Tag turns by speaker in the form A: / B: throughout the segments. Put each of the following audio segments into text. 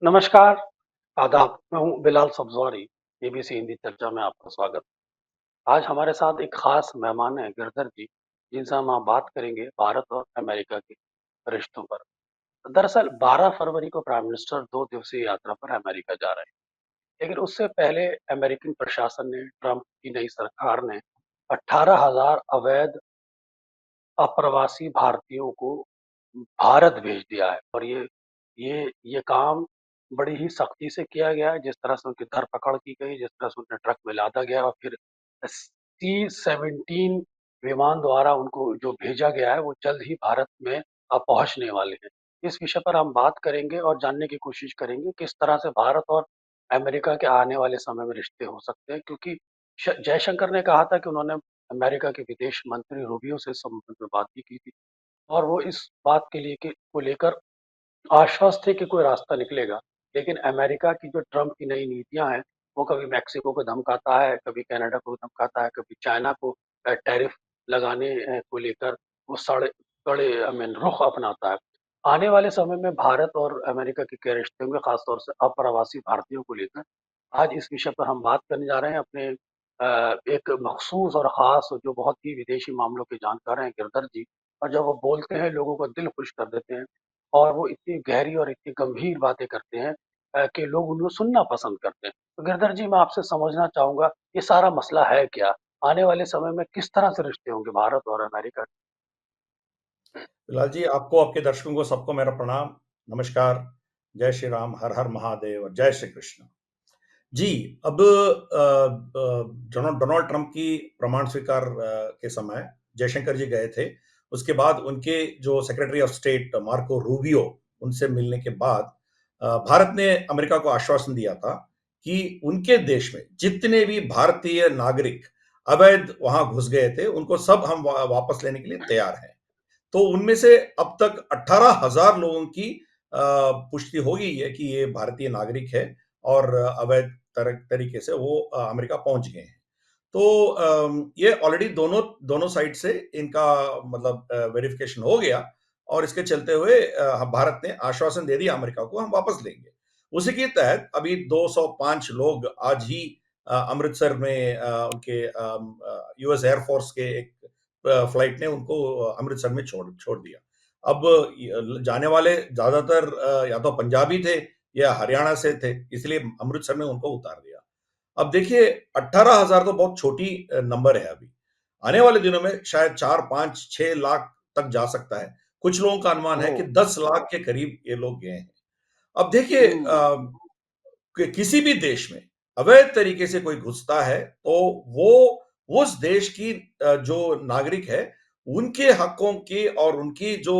A: नमस्कार, आदाब। मैं हूँ बिलाल सब्ज़वारी, एबीसी हिंदी चर्चा में आपका स्वागत। आज हमारे साथ एक ख़ास मेहमान हैं गिरधर जी, जिनसे हम बात करेंगे भारत और अमेरिका के रिश्तों पर। दरअसल 12 फरवरी को प्राइम मिनिस्टर 2 दिवसीय यात्रा पर अमेरिका जा रहे हैं, लेकिन उससे पहले अमेरिकन प्रशासन ने, ट्रंप की नई सरकार ने 18,000 अवैध अप्रवासी भारतीयों को भारत भेज दिया है और ये काम बड़ी ही सख्ती से किया गया है। जिस तरह से उनकी धरपकड़ की गई, जिस तरह से उन्हें ट्रक में लादा गया और फिर C-17 विमान द्वारा उनको जो भेजा गया है, वो जल्द ही भारत में पहुंचने वाले हैं। इस विषय पर हम बात करेंगे और जानने की कोशिश करेंगे किस तरह से भारत और अमेरिका के आने वाले समय में रिश्ते हो सकते हैं, क्योंकि जयशंकर ने कहा था कि उन्होंने अमेरिका के विदेश मंत्री रूबियो से इस संबंध में बात भी की थी और वो इस बात के लिए को लेकर आश्वस्त थे कि कोई रास्ता निकलेगा। लेकिन अमेरिका की जो ट्रंप की नई नीतियां हैं, वो कभी मेक्सिको को धमकाता है, कभी कनाडा को धमकाता है, कभी चाइना को टैरिफ लगाने को लेकर वो सड़े कड़े रुख अपनाता है। आने वाले समय में भारत और अमेरिका के क्या रिश्ते होंगे, खासतौर से अप्रवासी भारतीयों को लेकर। आज इस विषय पर हम बात करने जा रहे हैं अपने एक मखसूस और खास जो बहुत ही विदेशी मामलों के जानकार हैं गिरधर जी। और जब वो बोलते हैं, लोगों को दिल खुश कर देते हैं और वो इतनी गहरी और इतनी गंभीर बातें करते हैं कि लोग उनको सुनना पसंद करते हैं। तो गिरधर जी, मैं आपसे समझना चाहूँगा, ये सारा मसला है क्या? आने वाले समय में किस तरह से रिश्ते होंगे भारत और अमेरिका के?
B: बिलाल जी, आपको, आपके दर्शकों को सबको मेरा प्रणाम, नमस्कार, जय श्री राम, हर हर महादेव और जय श्री कृष्ण। जी, अब डोनाल्ड ट्रंप की प्रमाण स्वीकार के समय जयशंकर जी गए थे। उसके बाद उनके जो secretary of state Marco Rubio, उनसे मिलने के बाद भारत ने अमेरिका को आश्वासन दिया था कि उनके देश में जितने भी भारतीय नागरिक अवैध वहां घुस गए थे, उनको सब हम वापस लेने के लिए तैयार हैं। तो उनमें से अब तक 18,000 लोगों की पुष्टि हो गई है कि ये भारतीय नागरिक है और अवैध तरीके से वो अमेरिका पहुंच गए हैं। तो ये ऑलरेडी दोनों दोनों साइड से इनका मतलब वेरिफिकेशन हो गया और इसके चलते हुए भारत ने आश्वासन दे दिया अमेरिका को, हम वापस लेंगे। उसी के तहत अभी 205 लोग आज ही अमृतसर में उनके यूएस एयरफोर्स के एक फ्लाइट ने उनको अमृतसर में छोड़ दिया। अब जाने वाले ज्यादातर या तो पंजाबी थे या हरियाणा से थे, इसलिए अमृतसर में उनको उतार दिया। अब देखिए, 18,000 तो बहुत छोटी नंबर है अभी। आने वाले दिनों में शायद 4, 5, 6 लाख तक जा सकता है। कुछ लोगों का अनुमान है
A: ओह!
B: कि 10 लाख के करीब ये लोग गए हैं। अब देखिए,
A: हुँ,
B: किसी भी देश में अवैध तरीके से कोई घुसता है तो वो उस देश की जो नागरिक है, उनके हकों की और उनकी जो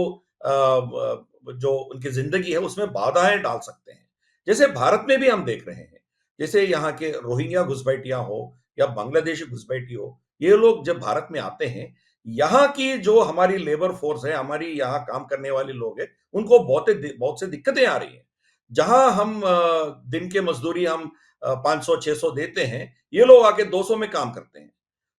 B: उनकी जिंदगी है उसमें बाधाएं डाल सकते हैं। जैसे भारत में भी हम देख रहे हैं, जैसे यहाँ के रोहिंग्या घुसपैठिया हो या बांग्लादेशी घुसपैठी हो, ये लोग जब भारत में आते हैं, यहाँ की जो हमारी लेबर फोर्स है, हमारी यहाँ काम करने वाले लोग हैं, उनको बहुत से दिक्कतें आ रही हैं। जहां हम दिन के मजदूरी हम 500-600 देते हैं, ये लोग आके 200 में काम करते हैं।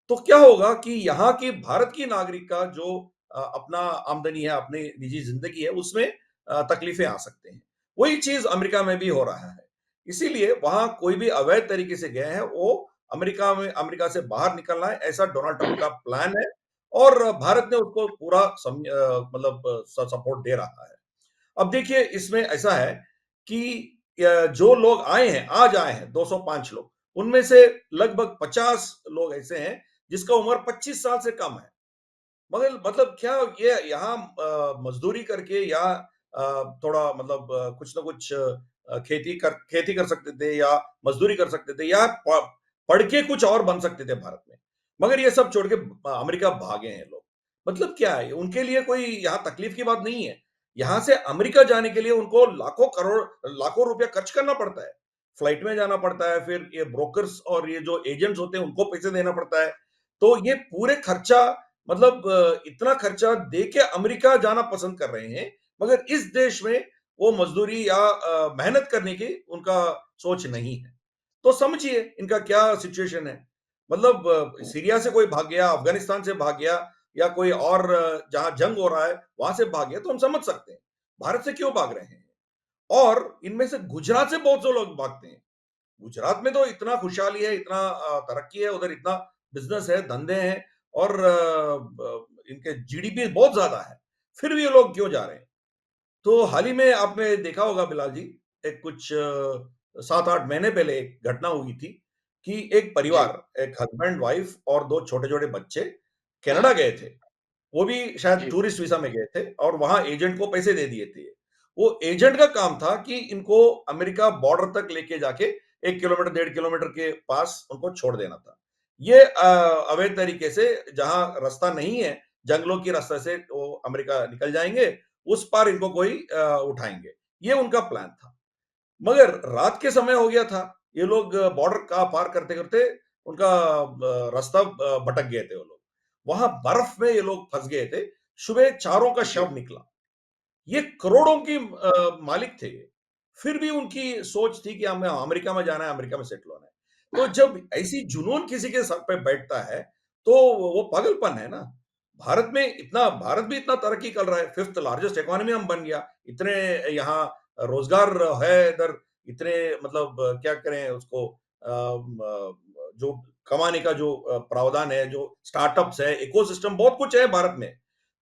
B: तो क्या होगा कि यहाँ की भारत की नागरिक का जो अपना आमदनी है, अपनी निजी जिंदगी है, उसमें तकलीफें आ सकते हैं। वही चीज अमेरिका में भी हो रहा है। इसीलिए वहां कोई भी अवैध तरीके से गए हैं, वो अमेरिका से बाहर निकलना है, ऐसा डोनाल्ड ट्रंप का प्लान है और भारत ने उसको पूरा मतलब सपोर्ट दे रहा है। अब देखिए, इसमें ऐसा है कि जो लोग आए हैं, आज आए हैं 205 लोग, उनमें से लगभग 50 लोग ऐसे हैं जिसका उम्र 25 साल से कम है। मगर मतलब क्या ये यहाँ मजदूरी करके या थोड़ा मतलब कुछ ना कुछ खेती कर सकते थे या मजदूरी कर सकते थे या पढ़ के कुछ और बन सकते थे भारत में। मगर ये सब छोड़ के अमेरिका भागे हैं लोग। मतलब क्या है, उनके लिए कोई यहाँ तकलीफ की बात नहीं है। यहाँ से अमेरिका जाने के लिए उनको लाखों रुपया खर्च करना पड़ता है। फ्लाइट में जाना पड़ता है, फिर ये ब्रोकर्स और ये जो एजेंट्स होते हैं उनको पैसे देना पड़ता है। तो ये पूरे खर्चा, मतलब इतना खर्चा दे के अमेरिका जाना पसंद कर रहे हैं, मगर इस देश में वो मजदूरी या मेहनत करने की उनका सोच नहीं है। तो समझिए इनका क्या सिचुएशन है। मतलब सीरिया से कोई भाग गया, अफगानिस्तान से भाग गया या कोई और जहां जंग हो रहा है वहां से भाग गया तो हम समझ सकते हैं। भारत से क्यों भाग रहे हैं? और इनमें से गुजरात से बहुत से लोग भागते हैं। गुजरात में तो इतना खुशहाली है, इतना तरक्की है, उधर इतना बिजनेस है, धंधे हैं और इनके जीडीपी बहुत ज्यादा है, फिर भी ये लोग क्यों जा रहे हैं? तो हाल ही में आपने देखा होगा बिलाल जी, एक कुछ 7-8 महीने पहले एक घटना हुई थी कि एक
A: जी,
B: परिवार, एक हस्बैंड वाइफ और दो छोटे छोटे बच्चे कनाडा गए थे। वो भी शायद
A: जी,
B: टूरिस्ट वीजा में गए थे और वहां एजेंट को पैसे दे दिए थे। वो एजेंट का काम था कि इनको अमेरिका बॉर्डर तक लेके जाके 1 किलोमीटर 1.5 किलोमीटर के पास उनको छोड़ देना था। ये अवैध तरीके से, जहां रास्ता नहीं है, जंगलों की रास्ते से वो अमेरिका निकल जाएंगे, उस पार इनको कोई उठाएंगे। ये उनका प्लान था। मगर रात के समय हो गया था, ये लोग बॉर्डर का पार करते करते उनका रास्ता भटक गए थे। वो लोग वहां बर्फ में ये लोग फंस गए थे। सुबह चारों का
A: जी,
B: शव निकला। ये करोड़ों की मालिक थे ये। फिर भी उनकी सोच थी कि हमें अमेरिका में जाना है, अमेरिका में सेटल होना है। तो जब ऐसी जुनून किसी के सर पे बैठता है, तो वो पागलपन है ना। भारत भी इतना तरक्की कर रहा है, फिफ्थ लार्जेस्ट इकोनॉमी हम बन गया। इतने यहाँ रोजगार है इधर, इतने मतलब क्या करें उसको, जो कमाने का जो प्रावधान है, जो स्टार्टअप्स है, इकोसिस्टम बहुत कुछ है भारत में।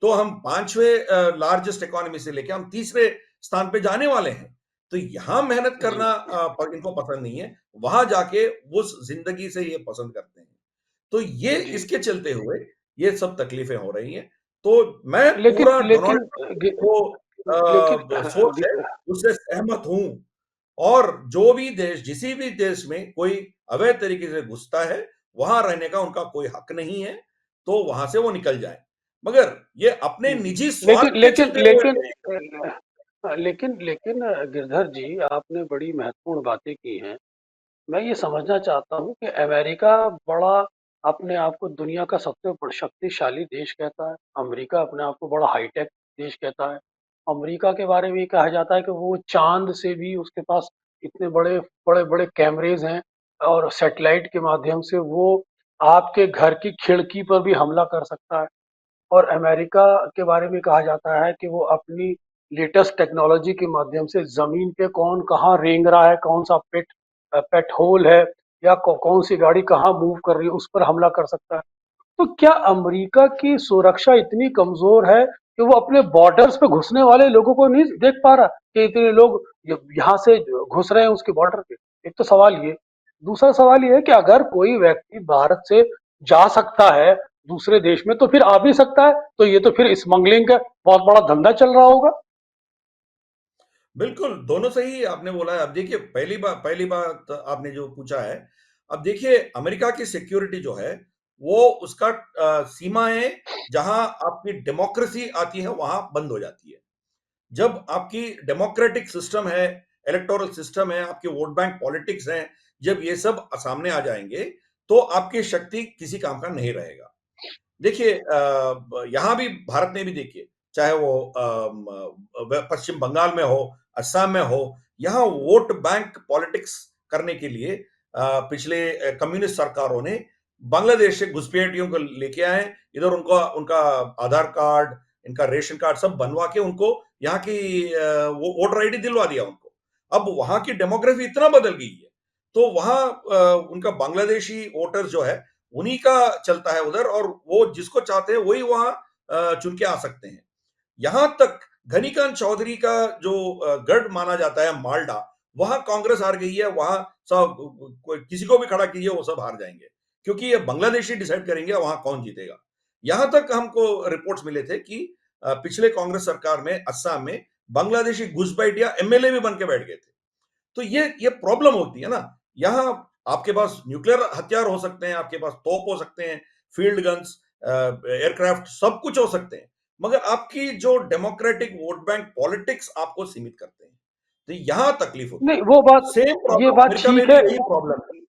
B: तो हम पांचवें लार्जेस्ट इकोनॉमी से लेके हम तीसरे स्थान पे जाने वाले हैं। तो यहां मेहनत
A: जी,
B: करना इनको पसंद नहीं है, वहां जाके उस जिंदगी से ये पसंद करते हैं। तो ये
A: जी।
B: इसके चलते हुए ये सब तकलीफें हो रही हैं। तो मैं
A: लेकिन
B: पूरा डोनाल्ड
A: लेकिन
B: ट्रंप की
A: गे लेकिन
B: जो सोच है उससे सहमत हूं। और जो भी देश, जिसी भी देश में कोई अवैध तरीके से घुसता है, वहां रहने का उनका कोई हक नहीं है, तो वहां से वो निकल जाए। मगर ये अपने निजी
A: लेकिन
B: स्वार्थ के
A: लेकिन
B: चलते हुए
A: लेकिन
B: नहीं।
A: लेकिन गिरधर जी, आपने बड़ी महत्वपूर्ण बातें की हैं। मैं ये समझना चाहता हूँ कि अमेरिका बड़ा अपने आप को दुनिया का सबसे शक्तिशाली देश कहता है। अमेरिका अपने आप को बड़ा हाईटेक देश कहता है। अमेरिका के बारे में ये कहा जाता है कि वो चांद से भी उसके पास इतने बड़े बड़े बड़े कैमरेज हैं, और सैटेलाइट के माध्यम से वो आपके घर की खिड़की पर भी हमला कर सकता है। और अमेरिका के बारे में कहा जाता है कि वो अपनी लेटेस्ट टेक्नोलॉजी के माध्यम से जमीन पे कौन कहाँ रेंग रहा है, कौन सा पेट होल है, या कौन सी गाड़ी कहाँ मूव कर रही है, उस पर हमला कर सकता है। तो क्या अमेरिका की सुरक्षा इतनी कमजोर है कि वो अपने बॉर्डर्स पे घुसने वाले लोगों को नहीं देख पा रहा कि इतने लोग यहाँ से घुस रहे हैं उसके बॉर्डर पे? एक तो सवाल ये। दूसरा सवाल ये है कि अगर कोई व्यक्ति भारत से जा सकता है दूसरे देश में, तो फिर आ भी सकता है, तो ये तो फिर स्मगलिंग का बहुत बड़ा धंधा चल रहा होगा।
B: बिल्कुल, दोनों सही आपने बोला है। अब देखिए, पहली बात आपने जो पूछा है, अब देखिए अमेरिका की सिक्योरिटी जो है, वो उसका सीमाएँ जहाँ आपकी डेमोक्रेसी आती है, वहाँ बंद हो जाती है। जब आपकी डेमोक्रेटिक सिस्टम है, इलेक्टोरल सिस्टम है, आपके वोट बैंक पॉलिटिक्स हैं, जब ये सब सामने आ जाएँगे, तो आपकी शक्ति किसी काम का नहीं रहेगा। देखिए यहाँ भी भारत में भी देखिए, चाहे वो पश्चिम बंगाल में हो, असम में हो, यहाँ वोट बैंक पॉलिटिक्स करने के लिए पिछले कम्युनिस्ट सरकारों ने बांग्लादेश से घुसपैठियों को लेके आए, इधर उनका उनका आधार कार्ड, इनका रेशन कार्ड सब बनवा के उनको यहाँ की वो वोटर आईडी दिलवा दिया उनको। अब वहां की डेमोग्राफी इतना बदल गई है, तो वहां उनका बांग्लादेशी वोटर्स जो है, उन्हीं का चलता है उधर, और वो जिसको चाहते हैं वही वहां चुन के आ सकते हैं। यहां तक घनीकांत चौधरी का जो गढ़ माना जाता है मालडा, वहां कांग्रेस हार गई है। वहां सब किसी को भी खड़ा कीजिए, वो सब हार जाएंगे, क्योंकि ये बांग्लादेशी डिसाइड करेंगे वहां कौन जीतेगा। यहां तक हमको रिपोर्ट्स मिले थे कि पिछले कांग्रेस सरकार में असम में बांग्लादेशी घुसपैठिया एमएलए भी बन के बैठ गए थे। तो ये प्रॉब्लम होती है ना। यहाँ आपके पास न्यूक्लियर हथियार हो सकते हैं, आपके पास तोप हो सकते हैं, फील्ड गन्स, एयरक्राफ्ट, सब कुछ हो सकते हैं, मगर आपकी जो डेमोक्रेटिक वोट बैंक पॉलिटिक्स आपको सीमित करते हैं। तो यहां तकलीफ होती
A: नहीं,
B: है।
A: वो बात,
B: सेम
A: ये
B: प्रॉब्लम
A: बात
B: अमेरिका में
A: ठीक
B: भी
A: है।
B: यही प्रॉब्लम है।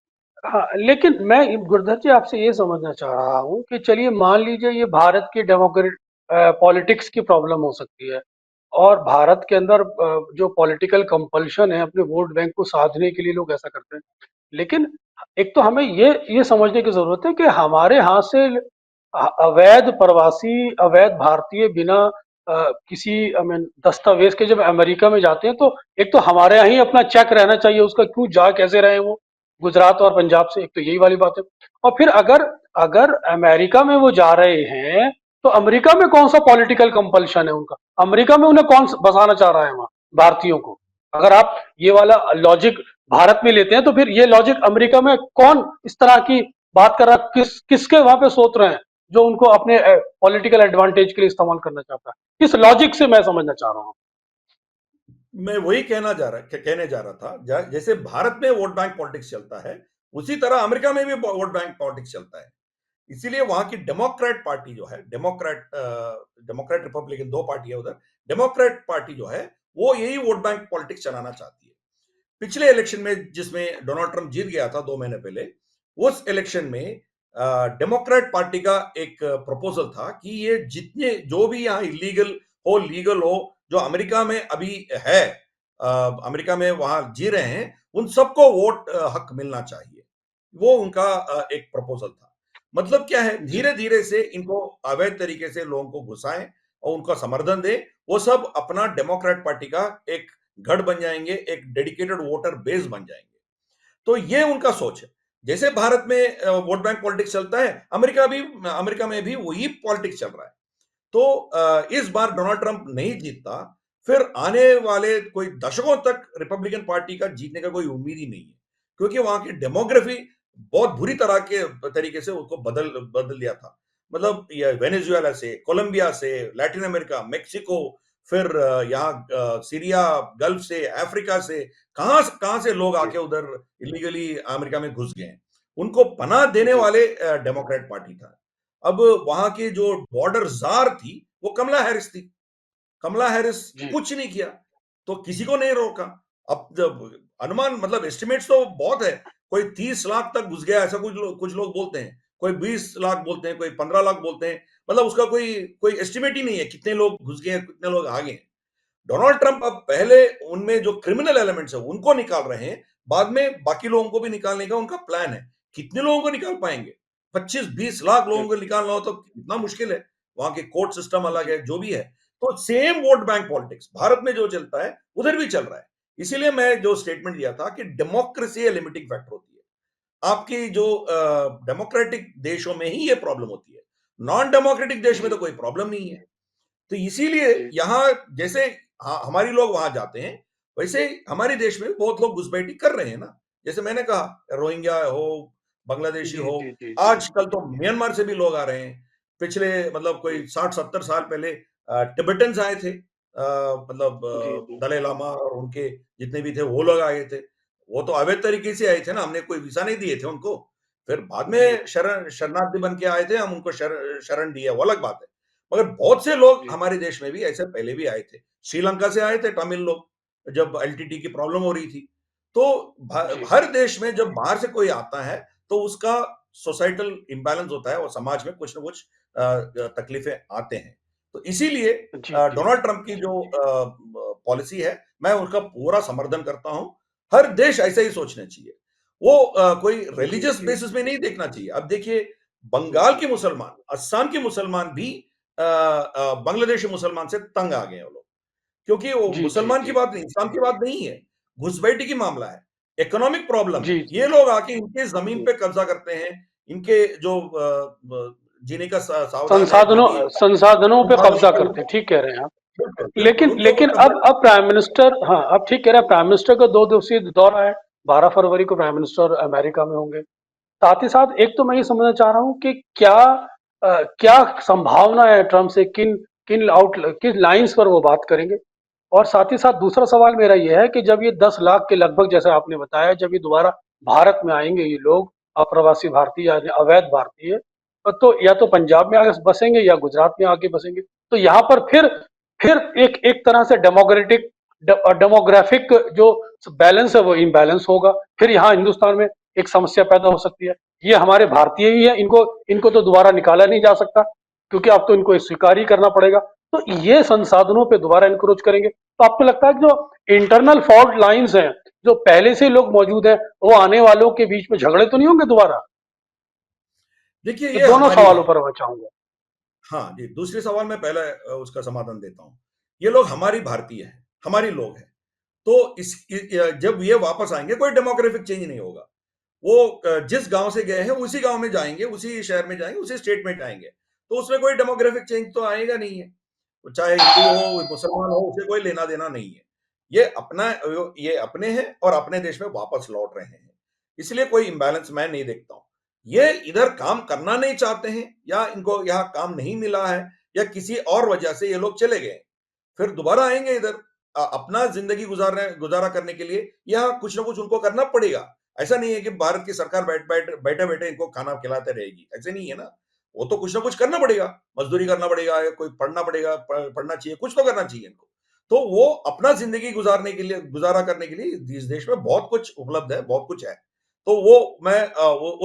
A: हाँ, लेकिन मैं गुरदत्त जी आपसे ये समझना चाह रहा हूँ कि चलिए मान लीजिए ये भारत की डेमोक्रेट पॉलिटिक्स की प्रॉब्लम हो सकती है, और भारत के अंदर जो पॉलिटिकल कंपल्शन है अपने वोट बैंक को साधने के लिए लोग ऐसा करते हैं। लेकिन एक तो हमें ये समझने की जरूरत है कि हमारे यहाँ से अवैध प्रवासी, अवैध भारतीय बिना किसी आई मीन दस्तावेज के जब अमेरिका में जाते हैं, तो एक तो हमारे यहाँ ही अपना चेक रहना चाहिए उसका, क्यों जा कैसे रहे हैं वो गुजरात और पंजाब से, एक तो यही वाली बात है। और फिर अगर अगर अमेरिका में वो जा रहे हैं, तो अमेरिका में कौन सा पॉलिटिकल कंपल्शन है उनका? अमेरिका में उन्हें कौन बसाना चाह रहा है वहां भारतीयों को? अगर आप ये वाला लॉजिक भारत में लेते हैं, तो फिर ये लॉजिक अमेरिका में कौन इस तरह की बात कर रहा है? किसके वहां पे सोच रहे हैं जो उनको अपने पॉलिटिकल एडवांटेज के लिए इस्तेमाल करना चाहता है? किस लॉजिक से, मैं समझना चाह रहा हूँ।
B: मैं वही कहने जा रहा था, जैसे भारत में वोट बैंक पॉलिटिक्स चलता है, उसी तरह अमेरिका में भी वोट बैंक पॉलिटिक्स चलता है। इसीलिए वहां की डेमोक्रेट पार्टी जो है, डेमोक्रेट रिपब्लिकन दो पार्टी है उधर, डेमोक्रेट पार्टी जो है वो यही वोट बैंक पॉलिटिक्स चलाना चाहती है। पिछले इलेक्शन में जिसमें डोनाल्ड ट्रंप जीत गया था 2 महीने पहले, उस इलेक्शन में डेमोक्रेट पार्टी का एक प्रपोजल था कि ये जितने जो भी यहाँ इलीगल हो लीगल हो, जो अमेरिका में अभी है, अमेरिका में वहां जी रहे हैं, उन सबको वोट हक मिलना चाहिए। वो उनका एक प्रपोजल था। मतलब क्या है,
A: जी।
B: धीरे धीरे से इनको अवैध तरीके से लोगों को घुसाएं और उनका समर्थन दें। वो सब अपना डेमोक्रेट पार्टी का एक गढ़ बन जाएंगे, एक डेडिकेटेड वोटर बेस बन जाएंगे। तो ये उनका सोच है। जैसे भारत में वोट बैंक पॉलिटिक्स चलता है, अमेरिका में भी वही पॉलिटिक्स चल रहा है। तो इस बार डोनाल्ड ट्रंप नहीं जीतता, फिर आने वाले कोई दशकों तक रिपब्लिकन पार्टी का जीतने का कोई उम्मीद ही नहीं है, क्योंकि वहां की डेमोग्राफी बहुत बुरी तरह के तरीके से उसको बदल बदल दिया था। मतलब ये वेनेजुएला से, कोलंबिया से, लैटिन अमेरिका, मेक्सिको, फिर यहाँ सीरिया, गल्फ से, अफ्रीका से, कहां से लोग
A: जी।
B: आके उधर इलीगली अमेरिका में घुस गए हैं। उनको पनाह देने
A: जी।
B: वाले डेमोक्रेट पार्टी था। अब वहां की जो बॉर्डर जार थी वो कमला हैरिस थी। कमला हैरिस
A: जी।
B: कुछ नहीं किया, तो किसी को नहीं रोका। अब जब अनुमान, मतलब एस्टिमेट्स तो बहुत है, कोई 30 लाख तक घुस गया ऐसा कुछ लोग बोलते हैं, कोई 20 लाख बोलते हैं, कोई 15 लाख बोलते हैं। मतलब उसका कोई कोई एस्टिमेट ही नहीं है कितने लोग घुस गए हैं, कितने लोग आ गए हैं। डोनाल्ड ट्रंप अब पहले उनमें जो क्रिमिनल एलिमेंट्स है उनको निकाल रहे हैं, बाद में बाकी लोगों को भी निकालने का उनका प्लान है। कितने लोगों को निकाल पाएंगे? 25-20 लाख लोगों
A: जी।
B: को निकालना हो तो कितना मुश्किल है। वहां के कोर्ट सिस्टम अलग
A: जी।
B: है, जो भी है। तो same vote bank politics Bharat में जो चलता है उधर भी चल रहा है। इसीलिए मैं जो स्टेटमेंट दिया था कि डेमोक्रेसी लिमिटिंग फैक्टर होती है। आपकी जो डेमोक्रेटिक देशों में ही ये प्रॉब्लम होती है, नॉन डेमोक्रेटिक देश में
A: जी।
B: तो कोई प्रॉब्लम नहीं है। तो इसीलिए
A: जी।
B: यहाँ जैसे हमारी लोग वहां जाते हैं, वैसे हमारे देश में बहुत लोग घुसपैठी कर रहे हैं ना। जैसे मैंने कहा, रोहिंग्या हो, बांग्लादेशी
A: जी।
B: हो,
A: जी। जी। जी।
B: आजकल तो म्यांमार से भी लोग आ रहे हैं। पिछले मतलब
A: जी।
B: कोई 60-70 साल पहले टिबेटन्स आए थे, मतलब
A: जी। जी।
B: दलाई लामा और उनके जितने भी थे वो लोग आए थे। वो तो अवैध तरीके से आए थे ना, हमने कोई वीसा नहीं दिए थे उनको। फिर बाद
A: जी।
B: में शरणार्थी बन के आए थे, हम उनको शरण दिया, वो अलग बात है। मगर बहुत से लोग
A: जी।
B: हमारे देश में भी ऐसे पहले भी आए थे। श्रीलंका से आए थे तमिल लोग, जब एलटीटी की प्रॉब्लम हो रही थी। तो
A: जी।
B: हर देश में जब बाहर से कोई आता है, तो उसका सोसाइटल इम्बैलेंस होता है और समाज में कुछ ना कुछ तकलीफें आते हैं। तो इसीलिए
A: जी। जी।
B: डोनाल्ड ट्रंप की जो पॉलिसी है, मैं उसका पूरा समर्थन करता हूं। हर देश ऐसा ही सोचना चाहिए। वो कोई
A: जी।
B: रिलीजियस
A: जी।
B: बेसिस में नहीं देखना चाहिए। अब देखिए,
A: जी।
B: बंगाल
A: जी।
B: के मुसलमान, असम के मुसलमान भी बांग्लादेशी मुसलमान से तंग आ गए हैं वो लोग, क्योंकि वो
A: जी। जी।
B: मुसलमान की
A: जी।
B: बात नहीं, इस्लाम की बात नहीं है, घुसपैठी की मामला है, इकोनॉमिक प्रॉब्लम है।
A: जी।
B: ये
A: जी।
B: लोग आके इनके जमीन
A: जी।
B: पे कब्जा करते हैं, इनके जो जीने का सावधान है, जमीन
A: संसाधनों पे
B: संसाधनों
A: कब्जा
B: के
A: करते हैं,
B: ऊपर,
A: ठीक कह रहे हैं आप।
B: बिल्कुल बिल्कुल
A: लेकिन
B: उनके ऊपर
A: लेकिन
B: कब्जा
A: अब प्राइम मिनिस्टर, हाँ, अब ठीक कह रहे हैं, प्राइम मिनिस्टर का 2 दिवसीय दौरा है। 12 फरवरी को प्राइम मिनिस्टर अमेरिका में होंगे। साथ ही साथ एक तो मैं ये समझना चाह रहा हूँ कि क्या संभावना है ट्रम्प से, किन लाइंस पर वो बात करेंगे। और साथ ही साथ दूसरा सवाल मेरा ये है कि जब ये 10 लाख के लगभग, जैसे आपने बताया, जब ये दोबारा भारत में आएंगे ये लोग, अप्रवासी भारतीय यानी अवैध भारतीय, तो या तो पंजाब में आके बसेंगे या गुजरात में आके बसेंगे। तो यहाँ पर फिर एक एक तरह से डेमोग्राफिक जो बैलेंस है वो इम्बैलेंस होगा। फिर यहाँ हिंदुस्तान में एक समस्या पैदा हो सकती है। ये हमारे भारतीय ही है, इनको इनको तो दोबारा निकाला नहीं जा सकता, क्योंकि अब तो इनको स्वीकार ही करना पड़ेगा। तो ये संसाधनों पे दोबारा इंक्रोच करेंगे। तो आपको लगता है कि जो इंटरनल फॉल्ट लाइंस हैं, जो पहले से लोग मौजूद हैं, वो आने वालों के बीच में झगड़े तो नहीं होंगे दोबारा?
B: देखिए
A: ये
B: ये
A: दोनों
B: हमारी
A: सवालों
B: बात
A: पर
B: है।
A: मैं चाहूंगा।
B: हाँ जी, दूसरे सवाल में पहले उसका समाधान देता हूँ। ये लोग हमारी भारतीय हैं, हमारी लोग हैं। तो जब ये वापस आएँगे कोई डेमोग्राफिक चेंज नहीं होगा। वो जिस गाँव से गए हैं उसी गाँव में जाएँगे, उसी शहर में जाएँगे, उसी स्टेट में जाएँगे। तो उसमें कोई डेमोग्राफिक चेंज तो आएगा नहीं है। वो चाहे हिंदू हो, मुसलमान हो, उसे कोई लेना-देना नहीं है। ये अपने हैं और अपने देश में वापस लौट रहे हैं। इसलिए कोई इम्बैलेंस मैं नहीं देखता हूँ। ये इधर काम करना नहीं चाहते हैं या इनको यहाँ काम नहीं मिला है या किसी और वजह से ये लोग चले गए। फिर दोबारा आएँगे इधर अपना ज़िंदगी गुज़ारा करने के लिए यहाँ कुछ ना कुछ उनको करना पड़ेगा। ऐसा नहीं है कि भारत की सरकार बैठे-बैठे इनको खाना खिलाते रहेगी, ऐसे नहीं है ना। वो तो कुछ ना कुछ करना पड़ेगा, मज़दूरी करना पड़ेगा या कोई पढ़ना पड़ेगा, पढ़ना चाहिए, कुछ तो करना चाहिए इनको। तो वो अपना ज़िंदगी गुज़ारा करने के लिए इस देश में बहुत कुछ उपलब्ध है, बहुत कुछ है। तो वो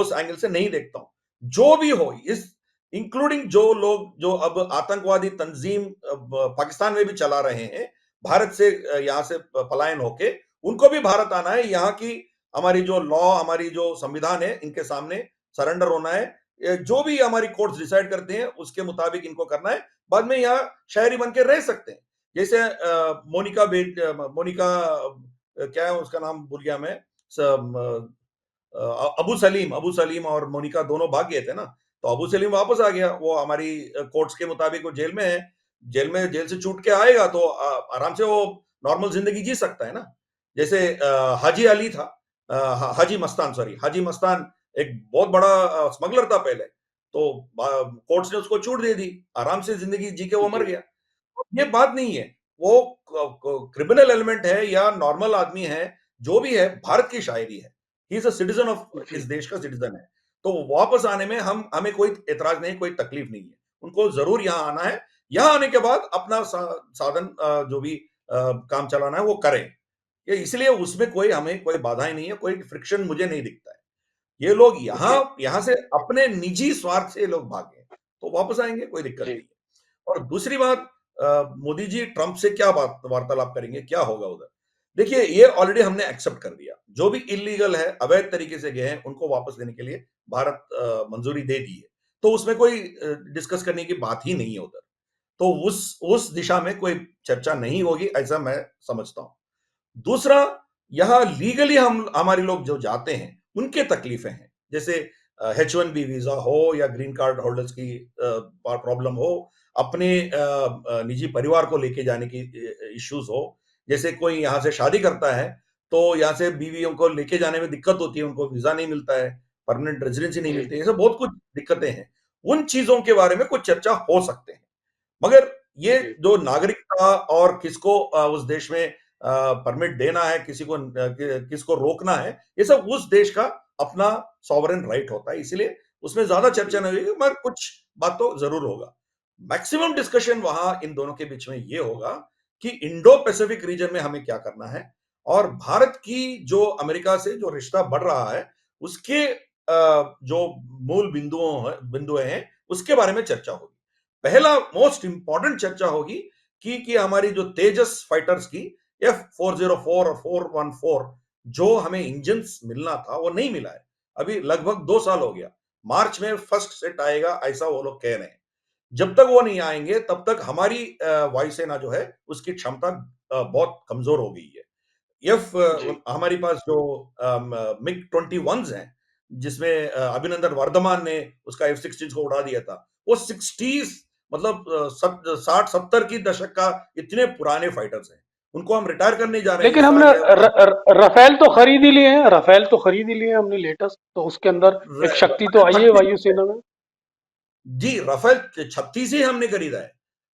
B: उस एंगल से नहीं देखता हूँ। जो भी हो इस इंक्लूडिंग जो लोग जो अब आतंकवादी तंजीम पाकिस्तान में भी चला रहे हैं, भारत से यहाँ से पलायन होके, उनको भी भारत आना है। यहाँ की हमारी जो लॉ, हमारी जो संविधान है, इनके सामने सरेंडर होना है। जो भी हमारी कोर्ट्स डिसाइड करते हैं, उसके मुताबिक इनको करना है। बाद में यहाँ शहरी बन के रह सकते हैं। जैसे क्या है उसका नाम भूल गया मैं। अबू सलीम और मोनिका दोनों भाग गए थे ना, तो अबू सलीम वापस आ गया। वो हमारी कोर्ट्स के मुताबिक वो जेल में है। जेल से छूट के आएगा तो आराम से वो नॉर्मल जिंदगी जी सकता है ना। जैसे हाजी अली था, हाजी मस्तान, सॉरी, हाजी मस्तान एक बहुत बड़ा स्मगलर था पहले। तो कोर्ट्स ने उसको छूट दे दी, आराम से जिंदगी जी के वो मर
A: जी,
B: गया। ये बात नहीं है। वो क्रिमिनल एलिमेंट है या नॉर्मल आदमी है, जो भी है, भारत की शायरी है। He is a citizen of, इस
A: जी,
B: देश का सिटीजन है। तो वापस आने में हमें कोई एतराज नहीं, कोई तकलीफ नहीं है। उनको जरूर यहाँ आना है। यहाँ आने के बाद अपना साधन जो भी काम चलाना है वो करें। ये इसलिए उसमें हमें कोई बाधाएं नहीं है, कोई फ्रिक्शन मुझे नहीं दिखता है। ये लोग
A: जी,
B: यहाँ से अपने निजी स्वार्थ से लोग भागे, तो वापस आएंगे, कोई दिक्कत
A: जी,
B: नहीं है। और दूसरी बात, मोदी जी ट्रंप से क्या बात वार्तालाप करेंगे, क्या होगा उधर? देखिए, ये ऑलरेडी हमने एक्सेप्ट कर दिया। जो भी इलीगल है, अवैध तरीके से गए हैं, उनको वापस लेने के लिए भारत मंजूरी दे दी है। तो उसमें कोई डिस्कस करने की बात ही नहीं है उधर। तो उस दिशा में कोई चर्चा नहीं होगी, ऐसा मैं समझता हूँ। दूसरा, यहाँ लीगली हमारे लोग जो जाते हैं, उनके तकलीफें हैं। जैसे H1B वीजा हो या ग्रीन कार्ड होल्डर्स की प्रॉब्लम हो, अपने निजी परिवार को लेके जाने की इश्यूज हो। जैसे कोई यहाँ से शादी करता है, तो यहाँ से बीवियों को लेके जाने में दिक्कत होती है, उनको वीजा नहीं मिलता है, परमानेंट रेजिडेंसी नहीं
A: जी,
B: मिलती है, ऐसे बहुत कुछ दिक्कतें हैं। उन चीजों के बारे में कुछ चर्चा हो सकते हैं। मगर ये
A: जी,
B: जो नागरिकता और किसको उस देश में परमिट देना है, किसको रोकना है, ये सब उस देश का अपना सॉवरेन राइट होता है। इसलिए उसमें ज्यादा चर्चा
A: जी,
B: नहीं होगी, मगर कुछ बात तो जरूर होगा। मैक्सिमम डिस्कशन वहां इन दोनों के बीच में ये होगा कि इंडो पैसिफिक रीजन में हमें क्या करना है, और भारत की जो अमेरिका से जो रिश्ता बढ़ रहा है, उसके जो मूल बिंदु हैं, उसके बारे में चर्चा होगी। पहला मोस्ट इंपॉर्टेंट चर्चा होगी कि हमारी जो तेजस फाइटर्स की F404 और 414 जो हमें इंजन मिलना था, वो नहीं मिला है। अभी लगभग 2 साल हो गया। मार्च में फर्स्ट सेट आएगा, ऐसा वो लोग कह रहे हैं। जब तक वो नहीं आएंगे, तब तक हमारी वायुसेना जो है, उसकी क्षमता बहुत कमजोर हो गई है।
A: जी।
B: हमारी पास जो मिग 21 हैं, जिसमें अभिनंदन वर्धमान ने उसका F-16 को उड़ा दिया था, वो 60s, मतलब 60-70 की दशक का इतने पुराने फाइटर्स हैं। उनको हम रिटायर करने जा रहे हैं
A: लेकिन
B: इस
A: हमने
B: साल या
A: रफेल तो खरीद ही लिए हैं, रफेल तो खरीद ही लिए हैं हमने लेटेस्ट, तो उसके अंदर एक शक्ति तो आई है
B: 36
A: वायुसेना में।
B: जी, राफेल 36 ही हमने खरीदा है।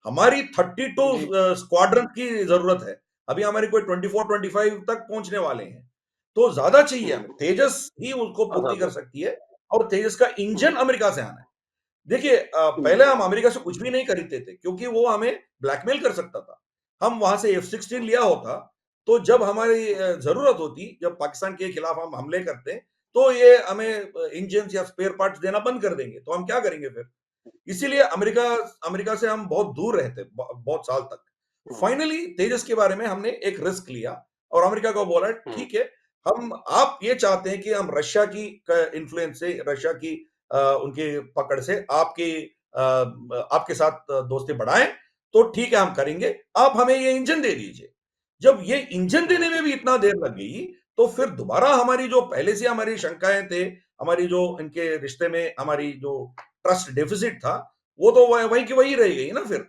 B: हमारी 32
A: जी,
B: स्क्वाड्रन की जरूरत है। अभी हमारी कोई 24-25 तक पहुंचने वाले हैं। तो ज्यादा चाहिए हमें।
A: हम्म,
B: तेजस ही उसको पूर्ति कर
A: आजाद।
B: सकती है, और तेजस का इंजन
A: हम्म,
B: अमेरिका से आना है। देखिए, पहले
A: जी,
B: हम अमेरिका से कुछ भी नहीं खरीदते थे, क्योंकि वो हमें ब्लैकमेल कर सकता था। हम वहां से F-16 लिया होता, तो जब हमारी जरूरत होती, जब पाकिस्तान के खिलाफ हम हमले करते, तो ये हमें इंजन या स्पेयर पार्ट्स देना बंद कर देंगे। तो हम क्या करेंगे फिर? इसीलिए अमेरिका अमेरिका से हम बहुत दूर रहते बहुत साल तक।
A: हम्म,
B: फाइनली तेजस के बारे में हमने एक रिस्क लिया, और अमेरिका को बोला
A: हम्म,
B: ठीक है, हम आप ये चाहते हैं कि हम रशिया की इन्फ्लुएंस से, रशिया की उनकी पकड़ से आपकी आपके साथ दोस्ती बढ़ाएं, तो ठीक है हम करेंगे, आप हमें ये इंजन दे दीजिए। जब ये इंजन
A: हुँ,
B: देने
A: हुँ,
B: में भी इतना देर लग गई, तो फिर दोबारा हमारी जो पहले से हमारी शंकाएं थे, हमारी जो इनके रिश्ते में हमारी जो ट्रस्ट डेफिसिट था, वो तो वही की वही रह गई ना फिर।